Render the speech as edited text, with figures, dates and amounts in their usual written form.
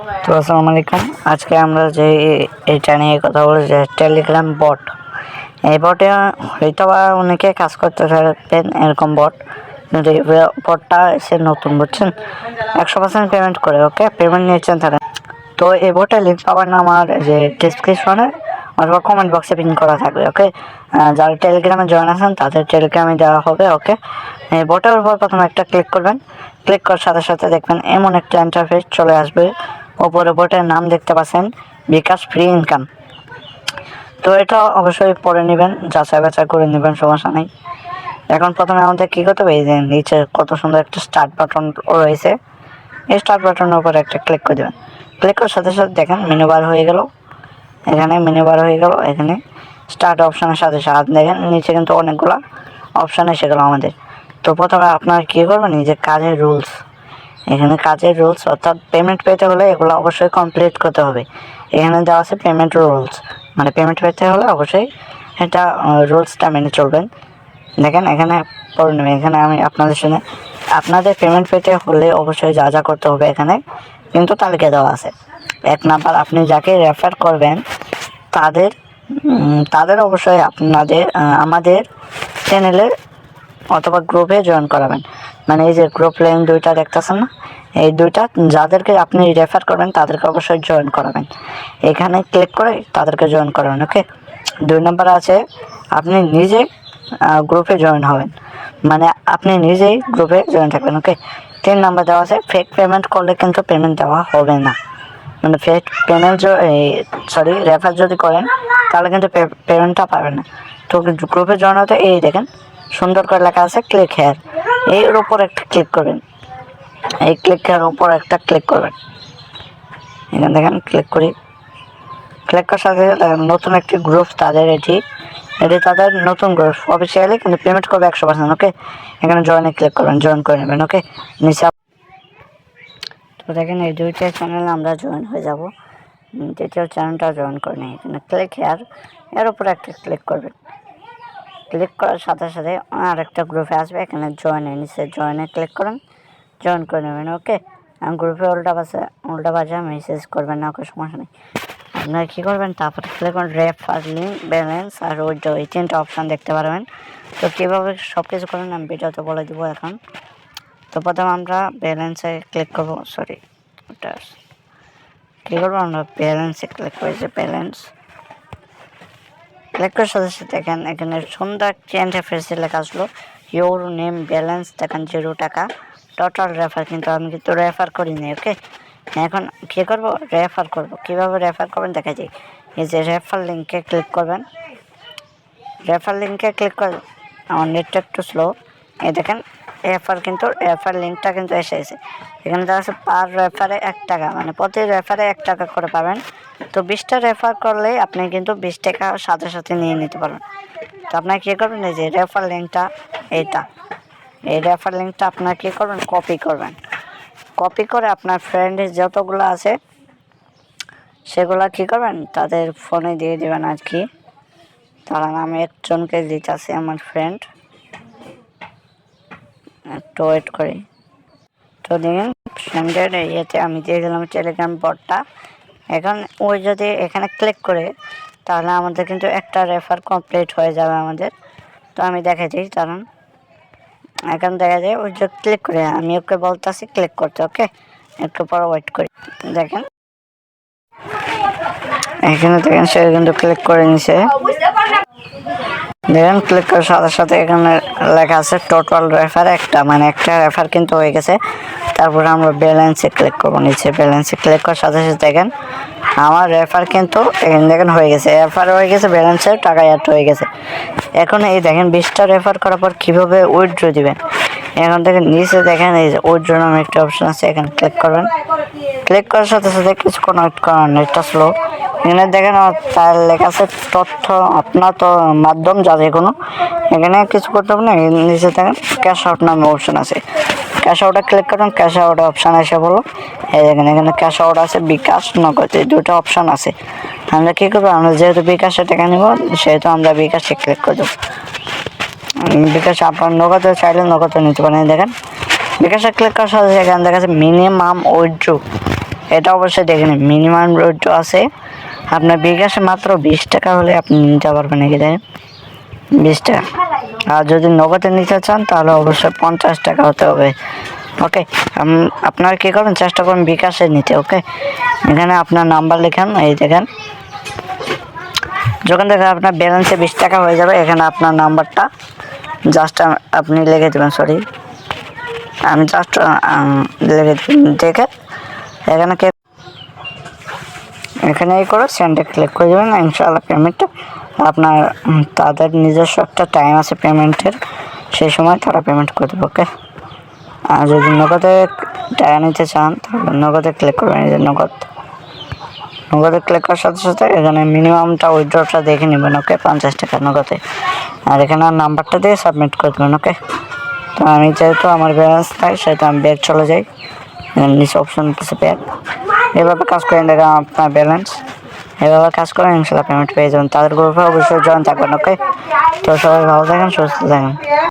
তো আসসালামু আলাইকুম। আজকে আমরা যে এটা নিয়ে কথা বলবো যে টেলিগ্রাম বট। এই বটে হয়তো বা অনেকে কাজ করতে থাকবেন এরকম বট, কিন্তু এই বটটা এসে নতুন, বুঝছেন, 100% পেমেন্ট করে। ওকে, পেমেন্ট নিয়েছেন তারা। তো এই বটের লিঙ্ক পাবেন আমার যে ডিসক্রিপশনে অথবা কমেন্ট বক্সে পিন করা থাকবে। ওকে, যারা টেলিগ্রামে জয়েন আছেন তাদের টেলিগ্রামে দেওয়া হবে। ওকে, এই বটের উপর প্রথমে একটা ক্লিক করবেন। ক্লিক করার সাথে সাথে দেখবেন এমন একটা ইন্টারফেস চলে আসবে। ওপরে বটের নাম দেখতে পাচ্ছেন, বিকাশ ফ্রি ইনকাম। তো এটা অবশ্যই পড়ে নেবেন, যাচাই বাছাই করে নেবেন, সমস্যা নেই। এখন প্রথমে আমাদের কী করতে হবে, এই যে নিচে কত সুন্দর একটা স্টার্ট বাটন রয়েছে, এই স্টার্ট বাটনের উপরে একটা ক্লিক করে দেবেন। ক্লিক করার সাথে সাথে দেখেন মেনু বার হয়ে গেল। এখানে মেনু বার হয়ে গেল, এখানে স্টার্ট অপশানের সাথে সাথে দেখেন নিচে কিন্তু অনেকগুলো অপশান এসে গেল আমাদের। তো প্রথমে আপনারা কী করবেন, এই যে কাজের রুলস, এখানে কাজের রুলস অর্থাৎ পেমেন্ট পেতে হলে এগুলো অবশ্যই কমপ্লিট করতে হবে। এখানে দেওয়া আছে পেমেন্ট রুলস, মানে পেমেন্ট পেতে হলে অবশ্যই এটা রুলসটা মেনে চলবেন। দেখেন এখানে পড়ে নেবেন। এখানে আমি আপনাদের সাথে আপনাদের পেমেন্ট পেতে হলে অবশ্যই যা যা করতে হবে এখানে কিন্তু তালিকা দেওয়া আছে। 1 নাম্বার, আপনি যাকে রেফার করবেন তাদের তাদের অবশ্যই আপনাদের আমাদের চ্যানেলে অথবা গ্রুপে জয়েন করাবেন। মানে এই যে গ্রুপ লিঙ্ক দুইটা দেখতেছেন না, এই দুইটা যাদেরকে আপনি রেফার করবেন তাদেরকে অবশ্যই জয়েন করাবেন। এখানে ক্লিক করে তাদেরকে জয়েন করাবেন। ওকে, 2 নম্বর আছে আপনি নিজে গ্রুপে জয়েন হবেন, মানে আপনি নিজেই গ্রুপে জয়েন থাকবেন। ওকে, 3 নম্বর দেওয়া আছে ফেক পেমেন্ট করলে কিন্তু পেমেন্ট দেওয়া হবে না, মানে ফেক পেমেন্ট রেফার যদি করেন তাহলে কিন্তু পেমেন্টটা পাবেন না। তো গ্রুপে জয়েন হতে এই দেখেন সুন্দর করে লেখা আছে ক্লিক হেয়ার, এর উপর একটা ক্লিক করবেন। এই ক্লিক হেয়ার উপর একটা ক্লিক করবেন। এখানে দেখেন ক্লিক করার সাথে নতুন একটি গ্রুপ তাদের, এটি তাদের নতুন গ্রুপ অফিসিয়ালি, কিন্তু পেমেন্ট করবে 100%। ওকে, এখানে জয়েনে ক্লিক করবেন, জয়েন করে নেবেন। ওকে, নিচে তো দেখেন এই দুইটা চ্যানেলে আমরা জয়েন হয়ে যাব। দ্বিতীয় চ্যানেলটা জয়েন করে নিই। এখানে ক্লিক হেয়ার, এর উপর একটা ক্লিক করবেন। ক্লিক করার সাথে সাথে আর একটা গ্রুপে আসবে, এখানে জয়েনে, নিচে জয়েনে ক্লিক করেন, জয়েন করে নেবেন। ওকে, গ্রুপে উল্টা বাজে মেসেজ করবেন না, ওকে, সমস্যা নেই। আপনারা কী করবেন, তারপরে ক্লিক করুন রেফার লিঙ্ক, ব্যালেন্স আর উইথড্র, এই 3টা অপশান দেখতে পারবেন। তো কীভাবে সব কিছু করেন আমি ভিডিওতে বলে দেবো এখন। তো প্রথমে আমরা ব্যালেন্সে ক্লিক করবো, ওটা কী করবো, আমরা ব্যালেন্সে ক্লিক করি। যে ব্যালেন্স ক্লিক করার সাথে সাথে এখানে সুন্দর একটি ইন্টারফেসে লেখা আসলো ইউর নেম ব্যালেন্স, দেখেন 0 টাকা টোটাল রেফার, কিন্তু আমি কিন্তু রেফার করিনি। ওকে, এখন কী করবো, রেফার করবো। কীভাবে রেফার করবেন দেখা যায়, এই যে রেফার লিঙ্কে ক্লিক করবেন। রেফার লিঙ্কে ক্লিক করে, আমার নেটটা একটু স্লো, এই দেখেন রেফার লিঙ্কটা কিন্তু এসেছে। এখানে দেখা যাচ্ছে পার রেফারে 1 টাকা, মানে প্রতি রেফারে 1 টাকা করে পাবেন। তো 20টা রেফার করলে আপনি কিন্তু 20 টাকা সাথে সাথে নিয়ে নিতে পারবেন। তো আপনার কী করবেন, এই যে রেফার লিঙ্কটা, এই রেফার লিঙ্কটা আপনার কী করবেন, কপি করে আপনার ফ্রেন্ডের যতগুলো আছে সেগুলো কী করবেন, তাদের ফোনে দিয়ে দেবেন আর কি। তারা আমি একজনকে দিতেছি, আমার ফ্রেন্ড, একটু ওয়েট করি। তো দেখেন ফ্রেন্ডের ইয়েতে আমি দিয়ে দিলাম টেলিগ্রাম বটটা। এখন ওই যদি এখানে ক্লিক করে তাহলে আমাদের কিন্তু একটা রেফার কমপ্লিট হয়ে যাবে আমাদের। তো আমি দেখে দিই, কারণ এখন দেখা যায় ওই যে ক্লিক করে আমি ওকে বলতেছি ক্লিক করতে। ওকে, একটু পর ওয়েট করি। দেখেন এখানে দেখেন সে কিন্তু ক্লিক করে নিছে। দেখেন ক্লিক করার সাথে সাথে এখানে লেখা আছে টোটাল রেফার 1টা, মানে একটা রেফার কিন্তু হয়ে গেছে। তারপরে আমরা ব্যালেন্সে ক্লিক করবো। নিচে ব্যালেন্সে ক্লিক করার সাথে সাথে দেখেন আমার রেফার কিন্তু এখানে দেখেন হয়ে গেছে, রেফার হয়ে গেছে, ব্যালেন্সের টাকা অ্যাড হয়ে গেছে। এখন এই দেখেন 20টা রেফার করার পর কীভাবে উইথড্র দিবেন, এখন দেখেন নিচে দেখেন এই যে উইথড্র নামে একটা অপশন আছে, এখানে ক্লিক করবেন। ক্লিক করার সাথে সাথে কিছুক্ষণ ওয়েট করান, নেটটা স্লো। এখানে দেখেন তার লেখা আছে তথ্য আপনার তো মাধ্যম যা যে কোনো, এখানে কিছু করতে হবে না। নিচে দেখেন ক্যাশ আউট নামে অপশন আছে, ক্যাশ আউটে ক্লিক করুন। ক্যাশ আউট অপশান এসে বলো, এই দেখেন এখানে ক্যাশ আউট আছে, বিকাশ, নগদ, এই 2টা অপশান আছে। আমরা কী করবো, আমরা যেহেতু বিকাশে টাকা নেব সেহেতু আমরা বিকাশে ক্লিক করে দেবো। বিকাশে আপনার নগদে চাইলে নগদে নিতে পারেন। দেখেন বিকাশে ক্লিক করার সাথে এখানে দেখা যাচ্ছে মিনিমাম উইথড্র, এটা অবশ্যই দেখে নিন। মিনিমাম উইথড্র আছে আপনার বিকাশে মাত্র 20 টাকা হলে আপনি নিতে পারবেন, নাকি দেখেন 20 টাকা। আর যদি নগদে নিতে চান তাহলে অবশ্যই 50 টাকা হতে হবে। ওকে, আপনারা কী করবেন, চেষ্টা করুন বিকাশে নিতে। ওকে, এখানে আপনার নাম্বার লেখান, এই দেখেন যখন দেখেন আপনার ব্যালেন্সে 20 টাকা হয়ে যাবে, এখানে আপনার নাম্বারটা জাস্ট আপনি লিখে দেবেন। সরি, আমি জাস্ট লিখে দেখে এখানে এই করে সেন্ডে ক্লিক করে দেবেন। ইনশাআল্লাহ পেমেন্টটা আপনার তাদের নিজস্ব একটা টাইম আছে পেমেন্টের, সেই সময় তারা পেমেন্ট করে দেবে। ওকে, আর যদি নগদে টাকা নিতে চান তাহলে নগদে ক্লিক করবেন। এই যে নগদে ক্লিক করার সাথে সাথে এখানে মিনিমামটা উইথড্রটা দেখে নেবেন। ওকে, 50 টাকা নগদে, আর এখানে নাম্বারটা দিয়ে সাবমিট করে দেবেন। ওকে, তো আমি যেহেতু আমার ব্যালেন্স থাকে সেহেতু আমি ব্যাগ চলে যাই, নিচে অপশন আছে ব্যাগ। এভাবে কাজ করেন, দেখেন আপনার ব্যালেন্স এভাবে কাজ করেন, ইনশাল্লাহ পেমেন্ট পেয়ে যাবেন। তাদের গ্রুপে অবশ্যই জয়েন থাকবেন। ওকে, তো সবাই ভালো থাকেন, সুস্থ থাকেন।